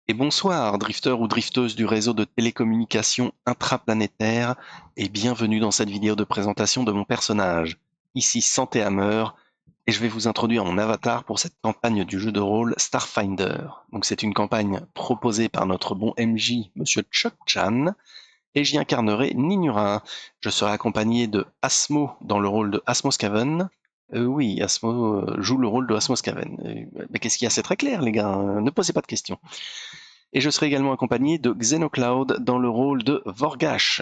Et bonsoir, drifteurs ou drifteuses du réseau de télécommunications intraplanétaire, et bienvenue dans cette vidéo de présentation de mon personnage. Ici Santé Hammer, et je vais vous introduire mon avatar pour cette campagne du jeu de rôle Starfinder. Donc c'est une campagne proposée par notre bon MJ, Monsieur Chuck Chan, et j'y incarnerai Ninura. Je serai accompagné de Asmo dans le rôle de Asmoscaven. Oui, Asmo joue le rôle de Asmoscaven. Mais qu'est-ce qu'il y a? C'est très clair, les gars, ne posez pas de questions. Et je serai également accompagné de Xenocloud dans le rôle de Vorgash.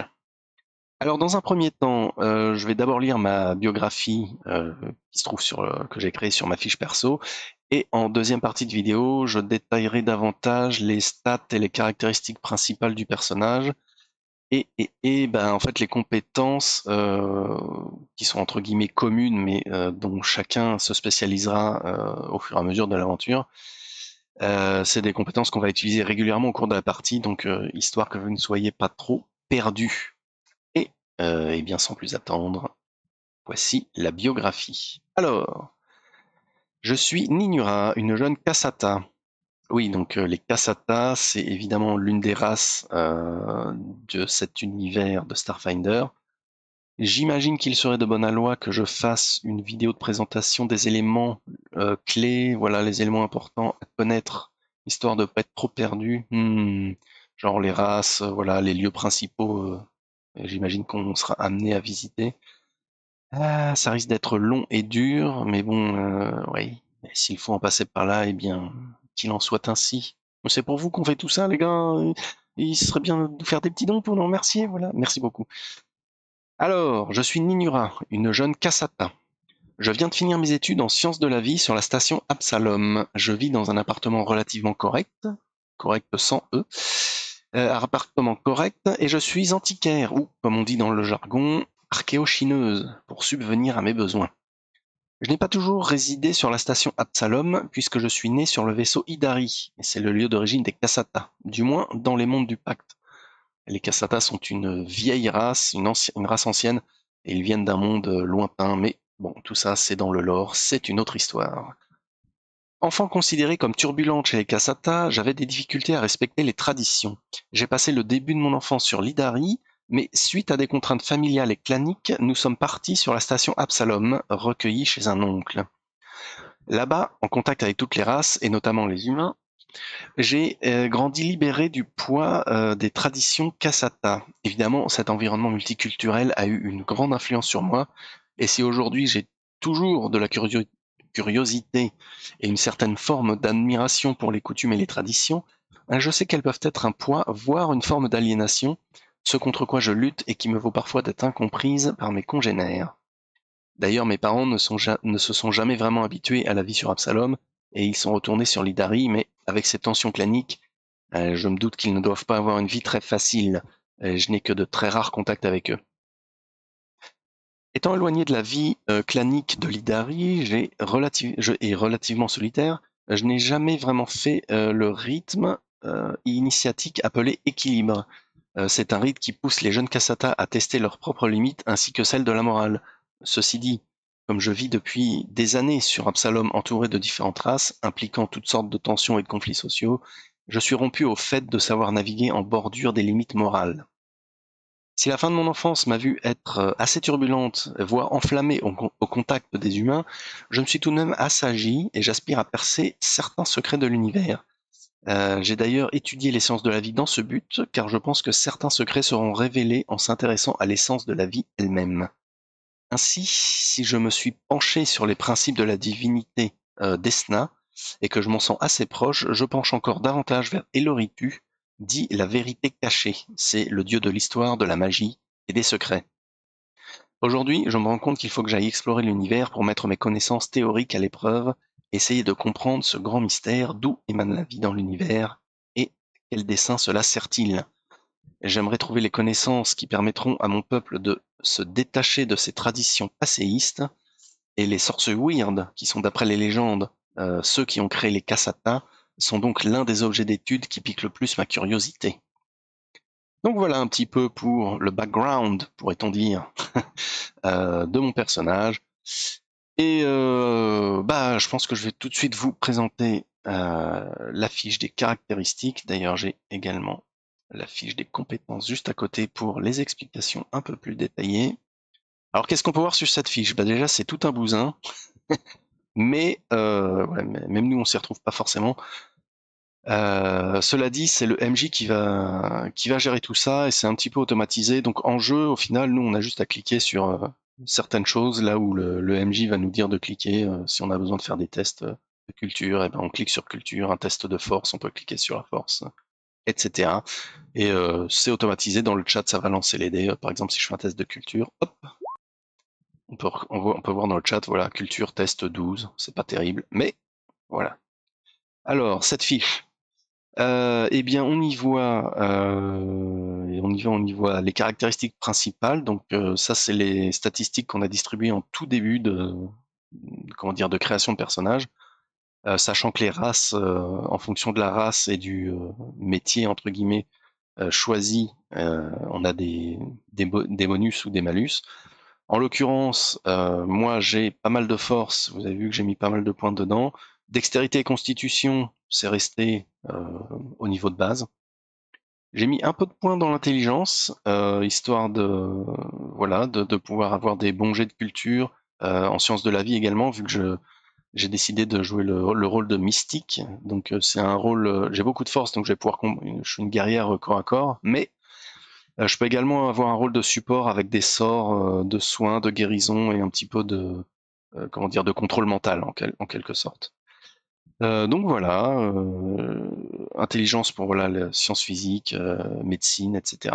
Alors dans un premier temps, je vais d'abord lire ma biographie qui se trouve que j'ai créée sur ma fiche perso. Et en deuxième partie de vidéo, je détaillerai davantage les stats et les caractéristiques principales du personnage et en fait les compétences qui sont entre guillemets communes, mais dont chacun se spécialisera au fur et à mesure de l'aventure. C'est des compétences qu'on va utiliser régulièrement au cours de la partie, donc histoire que vous ne soyez pas trop perdus. Et bien sans plus attendre, voici la biographie. Alors, je suis Ninura, une jeune Kasata. Oui, donc les Kasata, c'est évidemment l'une des races de cet univers de Starfinder. J'imagine qu'il serait de bonne loi que je fasse une vidéo de présentation des éléments clés, voilà les éléments importants à connaître, histoire de ne pas être trop perdu. Genre les races, voilà les lieux principaux, j'imagine qu'on sera amené à visiter. Ah, ça risque d'être long et dur, mais bon, oui, s'il faut en passer par là, eh bien, qu'il en soit ainsi. C'est pour vous qu'on fait tout ça, les gars. Il serait bien de faire des petits dons pour nous remercier, voilà. Merci beaucoup. Alors, je suis Ninura, une jeune Kasata. Je viens de finir mes études en sciences de la vie sur la station Absalom. Je vis dans un appartement relativement correct, correct sans E, appartement correct, et je suis antiquaire, ou, comme on dit dans le jargon, archéochineuse, pour subvenir à mes besoins. Je n'ai pas toujours résidé sur la station Absalom, puisque je suis né sur le vaisseau Idari, et c'est le lieu d'origine des Kasata, du moins dans les mondes du Pacte. Les Kasata sont une vieille race, une race ancienne, et ils viennent d'un monde lointain, mais bon, tout ça c'est dans le lore, c'est une autre histoire. Enfant considéré comme turbulente chez les Kasata, j'avais des difficultés à respecter les traditions. J'ai passé le début de mon enfance sur l'Idari, mais suite à des contraintes familiales et claniques, nous sommes partis sur la station Absalom, recueillis chez un oncle. Là-bas, en contact avec toutes les races, et notamment les humains, j'ai grandi libéré du poids des traditions Kasata. Évidemment, cet environnement multiculturel a eu une grande influence sur moi, et si aujourd'hui j'ai toujours de la curiosité et une certaine forme d'admiration pour les coutumes et les traditions, je sais qu'elles peuvent être un poids, voire une forme d'aliénation, ce contre quoi je lutte et qui me vaut parfois d'être incomprise par mes congénères. D'ailleurs, mes parents ne se sont jamais vraiment habitués à la vie sur Absalom, et ils sont retournés sur l'Idari, mais avec ces tensions claniques, je me doute qu'ils ne doivent pas avoir une vie très facile. Je n'ai que de très rares contacts avec eux. Étant éloigné de la vie clanique de l'Idari, je est relativement solitaire. Je n'ai jamais vraiment fait le rythme initiatique appelé équilibre. C'est un rite qui pousse les jeunes Kasata à tester leurs propres limites ainsi que celles de la morale. Ceci dit, comme je vis depuis des années sur Absalom entouré de différentes races, impliquant toutes sortes de tensions et de conflits sociaux, je suis rompu au fait de savoir naviguer en bordure des limites morales. Si la fin de mon enfance m'a vu être assez turbulente, voire enflammée au contact des humains, je me suis tout de même assagi et j'aspire à percer certains secrets de l'univers. J'ai d'ailleurs étudié les sciences de la vie dans ce but, car je pense que certains secrets seront révélés en s'intéressant à l'essence de la vie elle-même. Ainsi, si je me suis penché sur les principes de la divinité d'Esna, et que je m'en sens assez proche, je penche encore davantage vers Eloritu, dit la vérité cachée. C'est le dieu de l'histoire, de la magie et des secrets. Aujourd'hui, je me rends compte qu'il faut que j'aille explorer l'univers pour mettre mes connaissances théoriques à l'épreuve, essayer de comprendre ce grand mystère, d'où émane la vie dans l'univers, et quel dessein cela sert-il. J'aimerais trouver les connaissances qui permettront à mon peuple de se détacher de ses traditions passéistes, et les sorciers weird, qui sont d'après les légendes ceux qui ont créé les Kasata, sont donc l'un des objets d'étude qui pique le plus ma curiosité. Donc voilà un petit peu pour le background, pourrait-on dire, de mon personnage. Et je pense que je vais tout de suite vous présenter la fiche des caractéristiques. D'ailleurs, j'ai également la fiche des compétences juste à côté pour les explications un peu plus détaillées. Alors, qu'est-ce qu'on peut voir sur cette fiche? Bah déjà, c'est tout un bousin, mais ouais, même nous, on s'y retrouve pas forcément. Cela dit, c'est le MJ qui va gérer tout ça et c'est un petit peu automatisé. Donc en jeu, au final, nous, on a juste à cliquer sur certaines choses là où le MJ va nous dire de cliquer. Si on a besoin de faire des tests de culture, et ben on clique sur culture. Un test de force, on peut cliquer sur la force, etc. Et c'est automatisé. Dans le chat, ça va lancer les dés. Par exemple, si je fais un test de culture, hop, on peut voir dans le chat, voilà, culture test 12. C'est pas terrible, mais voilà. Alors cette fiche. Eh bien, on y voit les caractéristiques principales. Donc, ça, c'est les statistiques qu'on a distribuées en tout début de création de personnage, sachant que les races, en fonction de la race et du métier entre guillemets choisi, on a des bonus ou des malus. En l'occurrence, moi, j'ai pas mal de force. Vous avez vu que j'ai mis pas mal de points dedans. Dextérité et constitution, c'est resté au niveau de base. J'ai mis un peu de points dans l'intelligence, histoire de pouvoir avoir des bons jets de culture, en sciences de la vie également, vu que j'ai décidé de jouer le rôle de mystique. Donc c'est un rôle, j'ai beaucoup de force, donc je vais pouvoir je suis une guerrière corps à corps, mais je peux également avoir un rôle de support avec des sorts de soins, de guérison et un petit peu de contrôle mental en quelque sorte. Donc voilà, intelligence pour voilà, la sciences physiques, médecine, etc.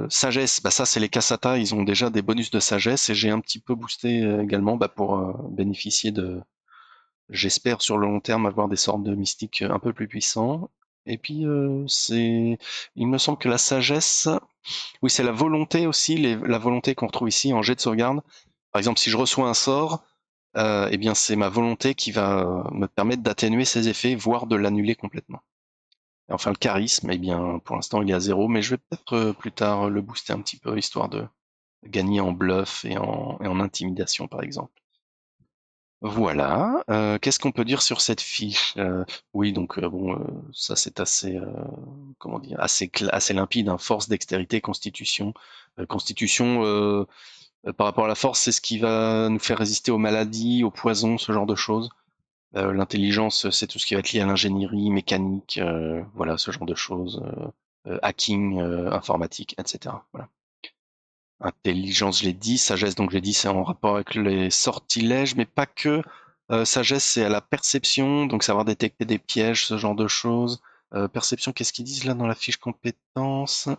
Sagesse, bah ça c'est les Cassata, ils ont déjà des bonus de sagesse et j'ai un petit peu boosté également pour bénéficier j'espère sur le long terme avoir des sortes de mystiques un peu plus puissants. Et puis il me semble que la sagesse, oui c'est la volonté aussi, la volonté qu'on retrouve ici en jet de sauvegarde. Par exemple si je reçois un sort, eh bien c'est ma volonté qui va me permettre d'atténuer ses effets, voire de l'annuler complètement. Et enfin le charisme, eh bien pour l'instant il est à 0, mais je vais peut-être plus tard le booster un petit peu, histoire de gagner en bluff et en intimidation par exemple. Voilà, qu'est-ce qu'on peut dire sur cette fiche? Oui donc bon, ça c'est assez, comment dire? Assez limpide, hein, force, dextérité, constitution. Constitution, par rapport à la force, c'est ce qui va nous faire résister aux maladies, aux poisons, ce genre de choses. L'intelligence, c'est tout ce qui va être lié à l'ingénierie, mécanique, voilà, ce genre de choses, hacking, informatique, etc. Voilà. Intelligence, je l'ai dit, sagesse, donc j'ai dit, c'est en rapport avec les sortilèges, mais pas que. Sagesse, c'est à la perception, donc savoir détecter des pièges, ce genre de choses. Perception, qu'est-ce qu'ils disent là dans la fiche compétence? On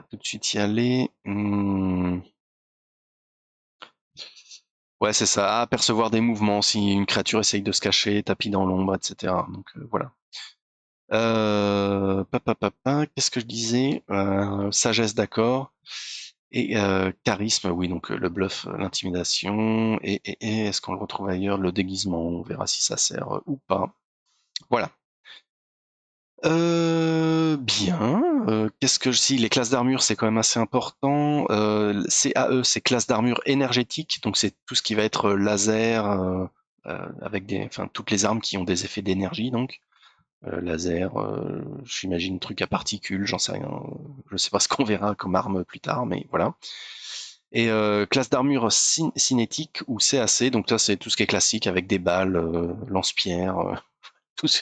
va tout de suite y aller. Ouais, c'est ça. Apercevoir des mouvements si une créature essaye de se cacher, tapis dans l'ombre, etc. Donc voilà. Qu'est-ce que je disais? Sagesse, d'accord. Et charisme, oui, donc le bluff, l'intimidation. Et est-ce qu'on le retrouve ailleurs? Le déguisement, on verra si ça sert ou pas. Voilà. Bien. Qu'est-ce que si les classes d'armure, c'est quand même assez important. CAE, c'est classe d'armure énergétique, donc c'est tout ce qui va être laser, avec enfin toutes les armes qui ont des effets d'énergie, donc laser, j'imagine truc à particules, j'en sais rien. Je sais pas ce qu'on verra comme arme plus tard, mais voilà. Et classe d'armure cinétique ou CAC, donc ça c'est tout ce qui est classique avec des balles, lance-pierres, tous,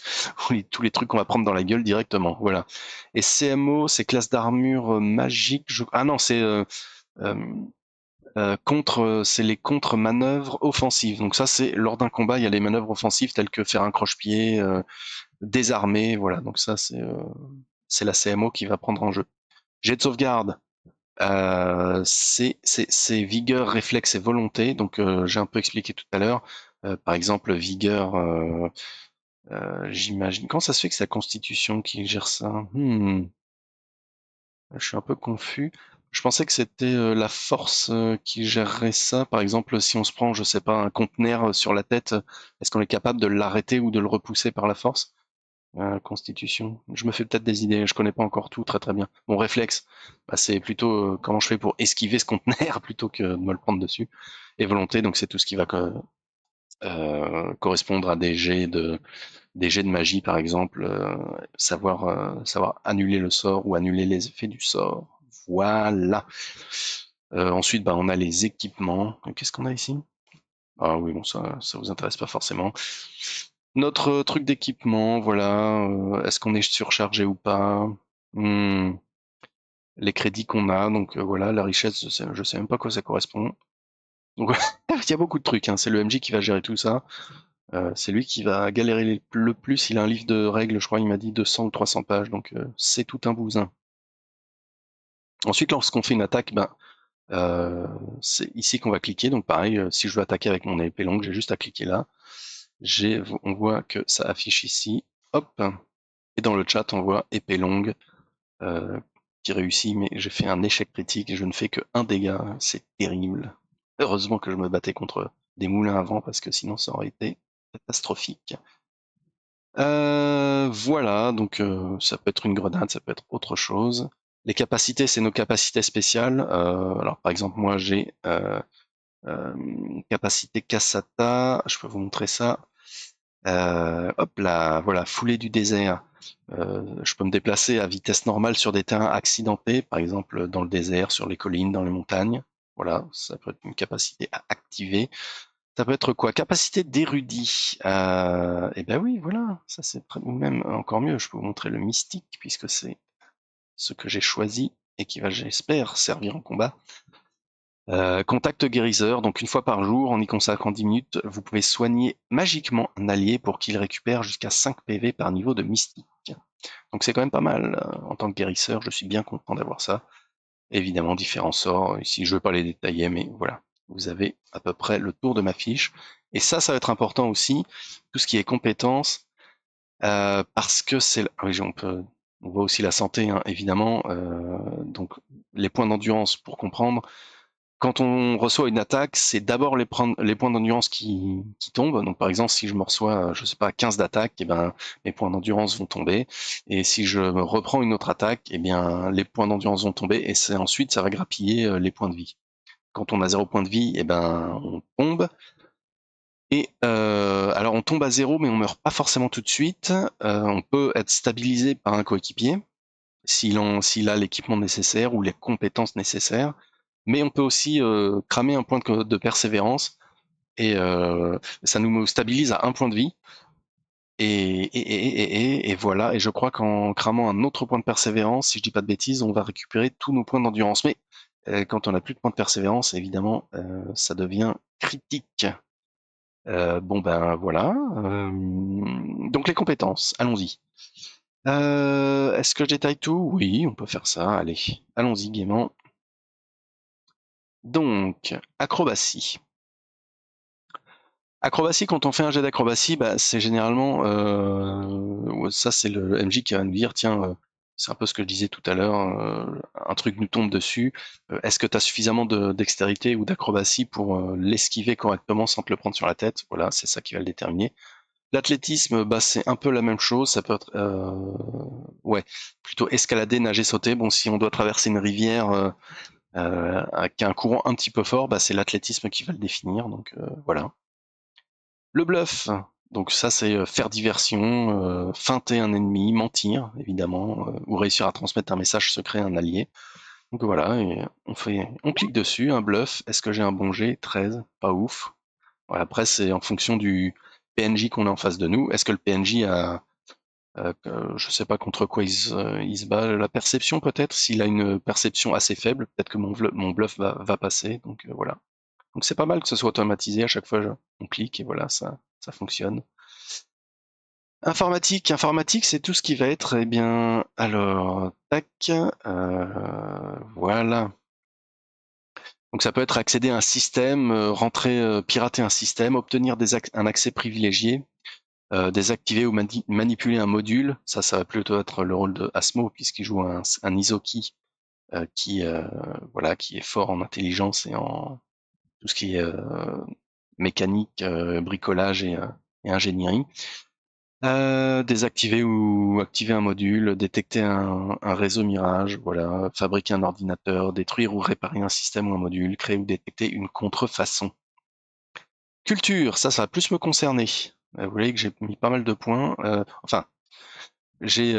oui, tous les trucs qu'on va prendre dans la gueule directement. Voilà. Et CMO, c'est classe d'armure magique. Ah non, c'est euh, c'est les contre-manœuvres offensives. Donc ça, c'est lors d'un combat, il y a les manœuvres offensives telles que faire un croche-pied, désarmer. Voilà. Donc ça, c'est la CMO qui va prendre en jeu. Jet de sauvegarde. C'est vigueur, réflexe et volonté. Donc j'ai un peu expliqué tout à l'heure. Par exemple, vigueur. J'imagine. Comment ça se fait que c'est la Constitution qui gère ça? Je suis un peu confus. Je pensais que c'était la force qui gérerait ça. Par exemple, si on se prend, je sais pas, un conteneur sur la tête, est-ce qu'on est capable de l'arrêter ou de le repousser par la force? Constitution. Je me fais peut-être des idées, je connais pas encore tout très très bien. Mon réflexe, bah, c'est plutôt comment je fais pour esquiver ce conteneur plutôt que de me le prendre dessus. Et volonté, donc c'est tout ce qui va correspondre à des jets de magie par exemple, savoir annuler le sort ou annuler les effets du sort. Voilà. Ensuite, bah, on a les équipements. Qu'est-ce qu'on a ici? Ah oui, bon, ça vous intéresse pas forcément. Notre truc d'équipement, voilà. Est-ce qu'on est surchargé ou pas? Les crédits qu'on a, donc voilà, la richesse, je sais même pas à quoi ça correspond. Donc il y a beaucoup de trucs, hein. C'est le MJ qui va gérer tout ça. C'est lui qui va galérer le plus. Il a un livre de règles, je crois, il m'a dit 200 ou 300 pages, donc c'est tout un bousin. Ensuite, lorsqu'on fait une attaque, ben, c'est ici qu'on va cliquer. Donc pareil, si je veux attaquer avec mon épée longue, j'ai juste à cliquer là. On voit que ça affiche ici. Hop. Et dans le chat, on voit épée longue qui réussit, mais j'ai fait un échec critique et je ne fais que 1 dégât. C'est terrible. Heureusement que je me battais contre des moulins avant parce que sinon ça aurait été catastrophique. Voilà, donc ça peut être une grenade, ça peut être autre chose. Les capacités, c'est nos capacités spéciales. Alors par exemple, moi j'ai capacité Cassata, je peux vous montrer ça. Hop là, voilà, foulée du désert. Je peux me déplacer à vitesse normale sur des terrains accidentés, par exemple dans le désert, sur les collines, dans les montagnes. Voilà, ça peut être une capacité à activer. Ça peut être quoi? Capacité d'érudit. Eh ben oui, voilà, ça c'est ou même encore mieux. Je peux vous montrer le mystique puisque c'est ce que j'ai choisi et qui va, j'espère, servir en combat. Contact guérisseur, donc une fois par jour, en y consacrant 10 minutes, vous pouvez soigner magiquement un allié pour qu'il récupère jusqu'à 5 PV par niveau de mystique. Donc c'est quand même pas mal. En tant que guérisseur, je suis bien content d'avoir ça. Évidemment, différents sorts. Ici, je ne veux pas les détailler, mais voilà. Vous avez à peu près le tour de ma fiche. Et ça va être important aussi, tout ce qui est compétences, parce que c'est... Ah oui, on voit aussi la santé, hein, évidemment. Donc, les points d'endurance, pour comprendre, quand on reçoit une attaque, c'est d'abord les points d'endurance qui tombent. Donc, par exemple, si je me reçois, je sais pas, 15 d'attaque, eh ben, mes points d'endurance vont tomber. Et si je me reprends une autre attaque, eh bien, les points d'endurance vont tomber. Et ensuite, ça va grappiller les points de vie. Quand on a 0 point de vie, eh ben, on tombe. Et alors, on tombe à 0, mais on meurt pas forcément tout de suite. On peut être stabilisé par un coéquipier s'il a l'équipement nécessaire ou les compétences nécessaires. Mais on peut aussi cramer un point de persévérance et ça nous stabilise à 1 point de vie. Et voilà, et je crois qu'en cramant un autre point de persévérance, si je dis pas de bêtises, on va récupérer tous nos points d'endurance. Mais quand on n'a plus de points de persévérance, évidemment, ça devient critique. Bon ben voilà. Donc les compétences, allons-y. Est-ce que je détaille tout? Oui, on peut faire ça. Allez, allons-y gaiement. Donc, acrobatie. Acrobatie, quand on fait un jet d'acrobatie, bah, c'est généralement, ça c'est le MJ qui va nous dire, tiens, c'est un peu ce que je disais tout à l'heure, un truc nous tombe dessus, est-ce que tu as suffisamment de dextérité ou d'acrobatie pour l'esquiver correctement sans te le prendre sur la tête? Voilà, c'est ça qui va le déterminer. L'athlétisme, bah, c'est un peu la même chose, ça peut être, ouais, plutôt escalader, nager, sauter. Bon, si on doit traverser une rivière avec un courant un petit peu fort, bah, c'est l'athlétisme qui va le définir, donc voilà. Le bluff, donc ça c'est faire diversion, feinter un ennemi, mentir évidemment, ou réussir à transmettre un message secret à un allié. Donc voilà, et on clique dessus, un bluff, est-ce que j'ai un bon jet? 13, pas ouf. Voilà, après c'est en fonction du PNJ qu'on a en face de nous. Est-ce que le PNJ a, je sais pas contre quoi il se bat, la perception peut-être? S'il a une perception assez faible, peut-être que mon bluff va passer, donc voilà. Donc c'est pas mal que ce soit automatisé, à chaque fois on clique et voilà, ça fonctionne. Informatique, c'est tout ce qui va être, eh bien, alors, tac, voilà. Donc ça peut être accéder à un système, rentrer, pirater un système, obtenir un accès privilégié, désactiver ou manipuler un module. Ça va plutôt être le rôle de Asmo puisqu'il joue un Isoki voilà, qui est fort en intelligence et en tout ce qui est mécanique, bricolage et ingénierie. Désactiver ou activer un module, détecter un réseau mirage, voilà, fabriquer un ordinateur, détruire ou réparer un système ou un module, créer ou détecter une contrefaçon. Culture, ça va plus me concerner. Vous voyez que j'ai mis pas mal de points. Enfin, j'ai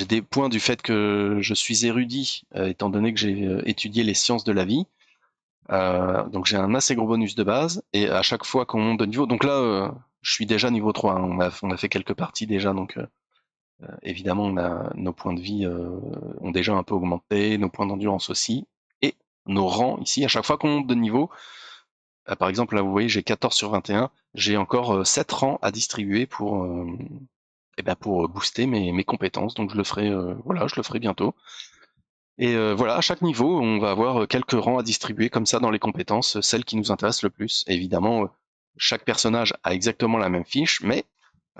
des points du fait que je suis érudit, étant donné que j'ai étudié les sciences de la vie. Donc j'ai un assez gros bonus de base, et à chaque fois qu'on monte de niveau, donc là, je suis déjà niveau 3, hein. On a fait quelques parties déjà, donc évidemment, nos points de vie ont déjà un peu augmenté, nos points d'endurance aussi, et nos rangs ici, à chaque fois qu'on monte de niveau, par exemple, là, vous voyez, j'ai 14 sur 21, j'ai encore 7 rangs à distribuer pour booster mes compétences, donc je le ferai bientôt. Et voilà, à chaque niveau, on va avoir quelques rangs à distribuer comme ça dans les compétences, celles qui nous intéressent le plus. Et évidemment, chaque personnage a exactement la même fiche, mais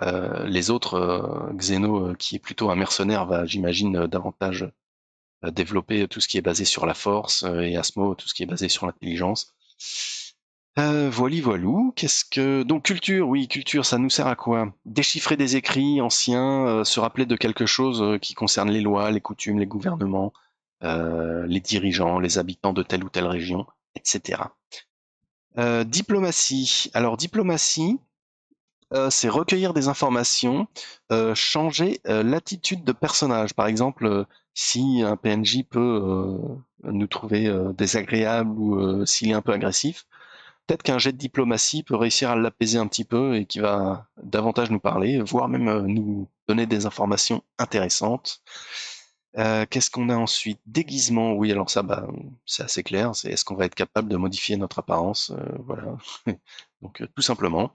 les autres, Xeno, qui est plutôt un mercenaire, va, j'imagine, davantage développer tout ce qui est basé sur la force, et Asmo, tout ce qui est basé sur l'intelligence. Voilou, donc culture, oui, culture, ça nous sert à quoi? Déchiffrer des écrits anciens, se rappeler de quelque chose qui concerne les lois, les coutumes, les gouvernements, les dirigeants, les habitants de telle ou telle région, etc. Diplomatie. Alors diplomatie, c'est recueillir des informations, changer l'attitude de personnage. Par exemple, si un PNJ peut nous trouver désagréable ou s'il est un peu agressif, peut-être qu'un jet de diplomatie peut réussir à l'apaiser un petit peu et qui va davantage nous parler, voire même nous donner des informations intéressantes. Qu'est-ce qu'on a ensuite? Déguisement, oui, alors ça, bah, c'est assez clair. C'est est-ce qu'on va être capable de modifier notre apparence? Voilà. Donc, tout simplement.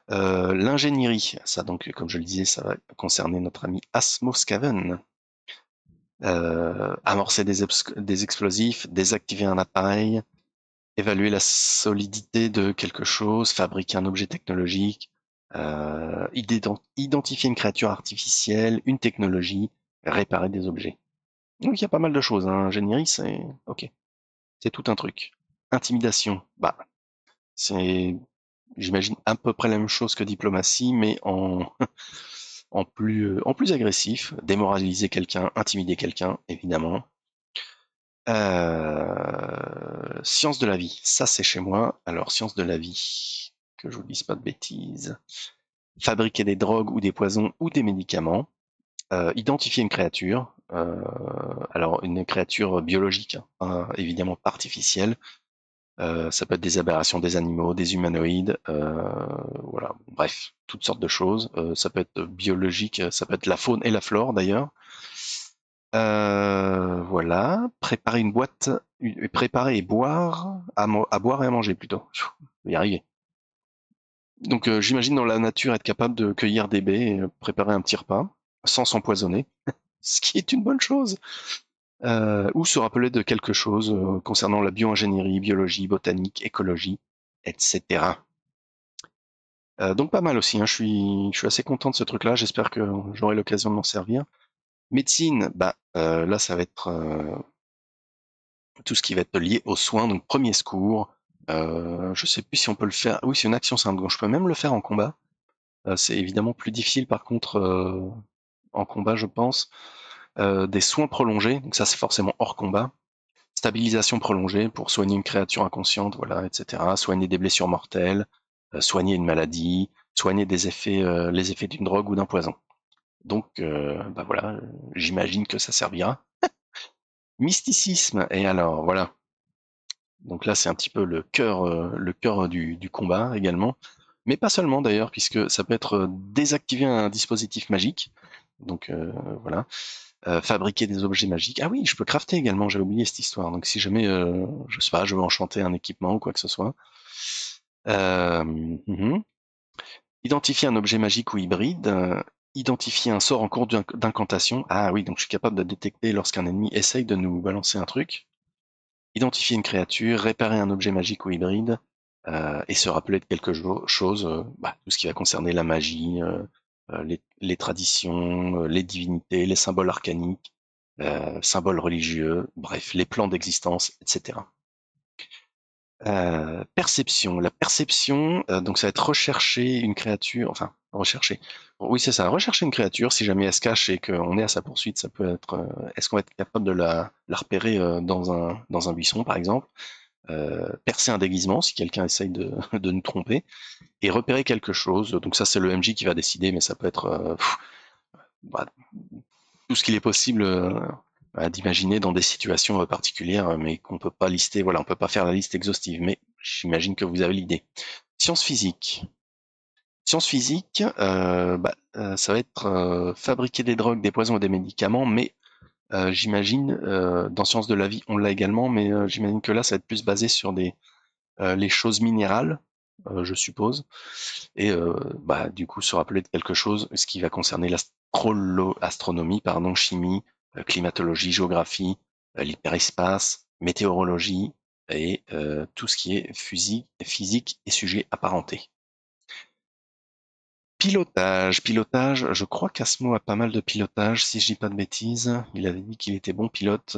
L'ingénierie, ça, donc, comme je le disais, ça va concerner notre ami Asmoscaven. Amorcer des explosifs, désactiver un appareil, évaluer la solidité de quelque chose, fabriquer un objet technologique, identifier une créature artificielle, une technologie, réparer des objets. Donc il y a pas mal de choses, hein. Ingénierie, c'est ok, c'est tout un truc. Intimidation, bah c'est, j'imagine à peu près la même chose que diplomatie, mais en en plus agressif. Démoraliser quelqu'un, intimider quelqu'un, évidemment. Sciences de la vie, ça c'est chez moi. Alors, sciences de la vie, que je vous dise pas de bêtises. Fabriquer des drogues ou des poisons ou des médicaments. Identifier une créature. Alors, une créature biologique, hein, évidemment pas artificielle. Ça peut être des aberrations des animaux, des humanoïdes, voilà, bref, toutes sortes de choses. Ça peut être biologique, ça peut être la faune et la flore d'ailleurs. Voilà, préparer une boîte, préparer et boire, à boire et à manger plutôt. Je vais y arriver. Donc j'imagine dans la nature être capable de cueillir des baies et préparer un petit repas sans s'empoisonner, ce qui est une bonne chose. Ou se rappeler de quelque chose concernant la bio-ingénierie, biologie, botanique, écologie, etc. Donc pas mal aussi, hein. Je suis assez content de ce truc-là. J'espère que j'aurai l'occasion de m'en servir. Médecine, bah là ça va être tout ce qui va être lié aux soins, donc premier secours. Je sais plus si on peut le faire. Oui, c'est une action simple, donc je peux même le faire en combat. C'est évidemment plus difficile par contre en combat, je pense. Des soins prolongés, donc ça c'est forcément hors combat. Stabilisation prolongée pour soigner une créature inconsciente, voilà, etc. Soigner des blessures mortelles, soigner une maladie, soigner les effets d'une drogue ou d'un poison. Donc, bah voilà, j'imagine que ça servira. Mysticisme, et alors voilà. Donc là, c'est un petit peu le cœur du combat également, mais pas seulement d'ailleurs, puisque ça peut être désactiver un dispositif magique. Donc voilà. Fabriquer des objets magiques. Ah oui, je peux crafter également, j'ai oublié cette histoire. Donc si jamais, je sais pas, je veux enchanter un équipement ou quoi que ce soit. Mhm. Identifier un objet magique ou hybride. Identifier un sort en cours d'incantation. Ah oui, donc je suis capable de détecter lorsqu'un ennemi essaye de nous balancer un truc. Identifier une créature, réparer un objet magique ou hybride, et se rappeler de quelque chose, bah, tout ce qui va concerner la magie, les traditions, les divinités, les symboles arcaniques, symboles religieux, bref, les plans d'existence, etc. Perception. La perception, donc ça va être rechercher une créature, enfin rechercher. Bon, oui, c'est ça, rechercher une créature. Si jamais elle se cache et qu'on est à sa poursuite, ça peut être. Est-ce qu'on va être capable de la repérer dans un buisson, par exemple? percer un déguisement si quelqu'un essaye de nous tromper, et repérer quelque chose. Donc ça, c'est le MJ qui va décider, mais ça peut être bah, tout ce qu'il est possible d'imaginer dans des situations particulières, mais qu'on peut pas lister. Voilà, on peut pas faire la liste exhaustive, mais j'imagine que vous avez l'idée. Sciences physiques. Sciences physiques, ça va être fabriquer des drogues, des poisons et des médicaments, mais j'imagine, dans sciences de la vie, on l'a également, mais j'imagine que là, ça va être plus basé sur les choses minérales, je suppose, et du coup se rappeler de quelque chose, ce qui va concerner l'astronomie, pardon, chimie, climatologie, géographie, l'hyperespace, météorologie et tout ce qui est physique et sujets apparentés. Pilotage, je crois qu'Asmo a pas mal de pilotage, si je dis pas de bêtises. Il avait dit qu'il était bon pilote.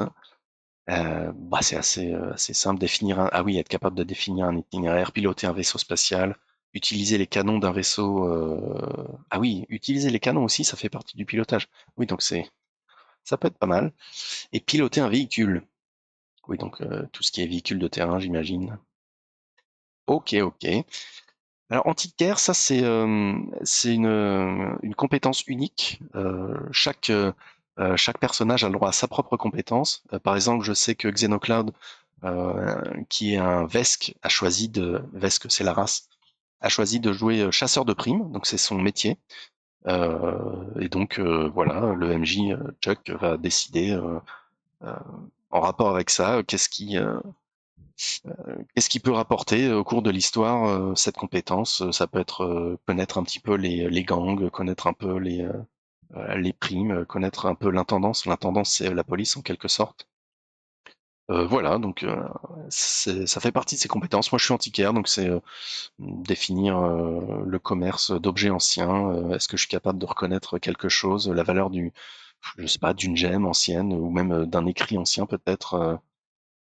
C'est assez simple, ah oui, être capable de définir un itinéraire, piloter un vaisseau spatial, utiliser les canons d'un vaisseau. Ah oui, utiliser les canons aussi, ça fait partie du pilotage. Oui, donc ça peut être pas mal. Et piloter un véhicule. Oui, donc tout ce qui est véhicule de terrain, j'imagine. Ok, ok. Alors antiquaire, ça c'est une compétence unique. Chaque personnage a le droit à sa propre compétence. Par exemple, je sais que Xenocloud, qui est un Vesk, Vesk, c'est la race, a choisi de jouer chasseur de primes, donc c'est son métier. Et donc voilà, le MJ Chuck va décider euh, en rapport avec ça, qu'est-ce qui peut rapporter au cours de l'histoire cette compétence? Ça peut être connaître un petit peu les gangs, connaître un peu les primes, connaître un peu l'intendance. L'intendance, c'est la police en quelque sorte. Voilà, donc ça fait partie de ses compétences. Moi, je suis antiquaire, donc c'est définir le commerce d'objets anciens. Est-ce que je suis capable de reconnaître quelque chose, la valeur je sais pas, d'une gemme ancienne ou même d'un écrit ancien peut-être,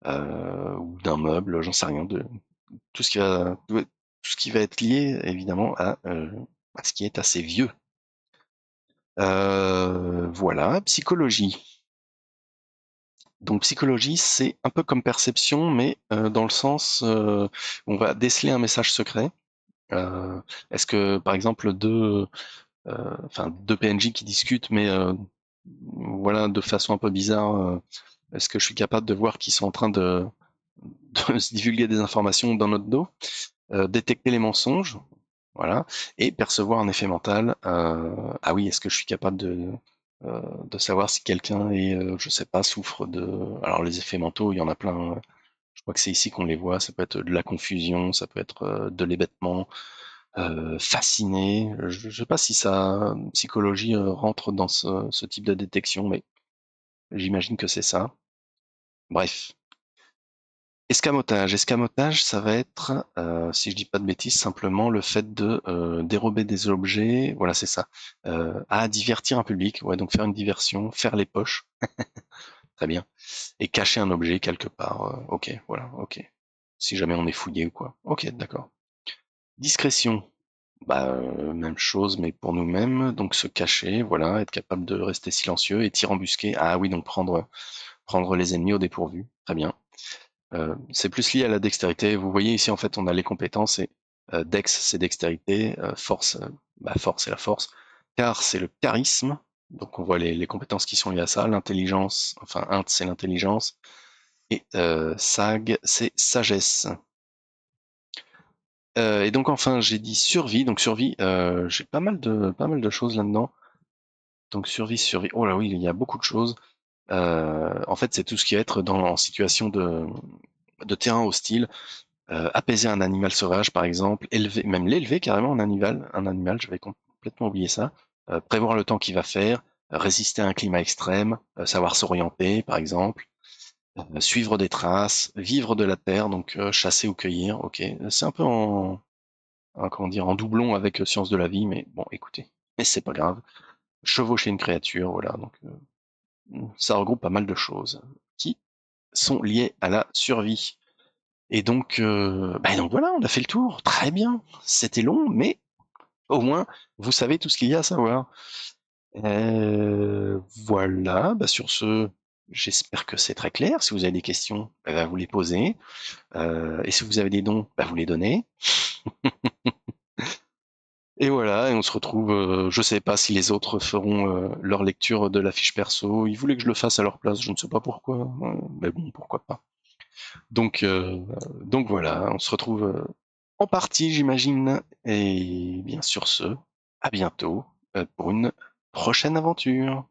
ou d'un meuble, j'en sais rien, de tout ce qui va, tout ce qui va être lié évidemment à ce qui est assez vieux. Voilà, psychologie. Donc psychologie, c'est un peu comme perception, mais dans le sens où on va déceler un message secret. Est-ce que par exemple deux PNJ qui discutent, mais voilà, de façon un peu bizarre, est-ce que je suis capable de voir qu'ils sont en train de se divulguer des informations dans notre dos? Détecter les mensonges, voilà, et percevoir un effet mental. Ah oui, est-ce que je suis capable de savoir si quelqu'un est, je sais pas, souffre de. Alors les effets mentaux, il y en a plein. Je crois que c'est ici qu'on les voit. Ça peut être de la confusion, ça peut être de l'hébétement, fasciné. Je sais pas si ça, psychologie rentre dans ce type de détection, mais j'imagine que c'est ça. Bref. Escamotage, ça va être, si je dis pas de bêtises, simplement le fait de dérober des objets. Voilà, c'est ça. Divertir un public. Ouais, donc faire une diversion, faire les poches. Très bien. Et cacher un objet quelque part. Ok, voilà, ok. Si jamais on est fouillé ou quoi. Ok, d'accord. Discrétion. Même chose, mais pour nous-mêmes. Donc se cacher, voilà, être capable de rester silencieux et tir embusqué. Ah oui, donc prendre les ennemis au dépourvu. Très bien. C'est plus lié à la dextérité. Vous voyez ici, en fait, on a les compétences et dex, c'est dextérité, force, force, c'est la force, car, c'est le charisme. Donc, on voit les compétences qui sont liées à ça. L'intelligence, enfin, int, c'est l'intelligence. Et sag, c'est sagesse. Et donc, enfin, j'ai dit survie. Donc, survie, j'ai pas mal de choses là-dedans. Donc, survie. Oh là oui, il y a beaucoup de choses. En fait, c'est tout ce qui va être en situation de terrain hostile. Apaiser un animal sauvage, par exemple, même l'élever carrément un animal, j'avais complètement oublié ça. Prévoir le temps qu'il va faire, résister à un climat extrême, savoir s'orienter, par exemple, suivre des traces, vivre de la terre, donc chasser ou cueillir. Ok, c'est un peu comment dire, en doublon avec sciences de la vie, mais bon, écoutez, mais c'est pas grave. Chevaucher une créature, voilà, donc ça regroupe pas mal de choses qui sont liées à la survie. Et donc voilà, on a fait le tour. Très bien. C'était long, mais au moins, vous savez tout ce qu'il y a à savoir. Voilà, sur ce, J'espère que c'est très clair. Si vous avez des questions, vous les posez. Et si vous avez des dons, vous les donnez. Et voilà, et on se retrouve. Je sais pas si les autres feront leur lecture de la fiche perso. Ils voulaient que je le fasse à leur place, je ne sais pas pourquoi. Mais bon, pourquoi pas. Donc, donc voilà, on se retrouve en partie, j'imagine. Et bien sur ce, à bientôt pour une prochaine aventure.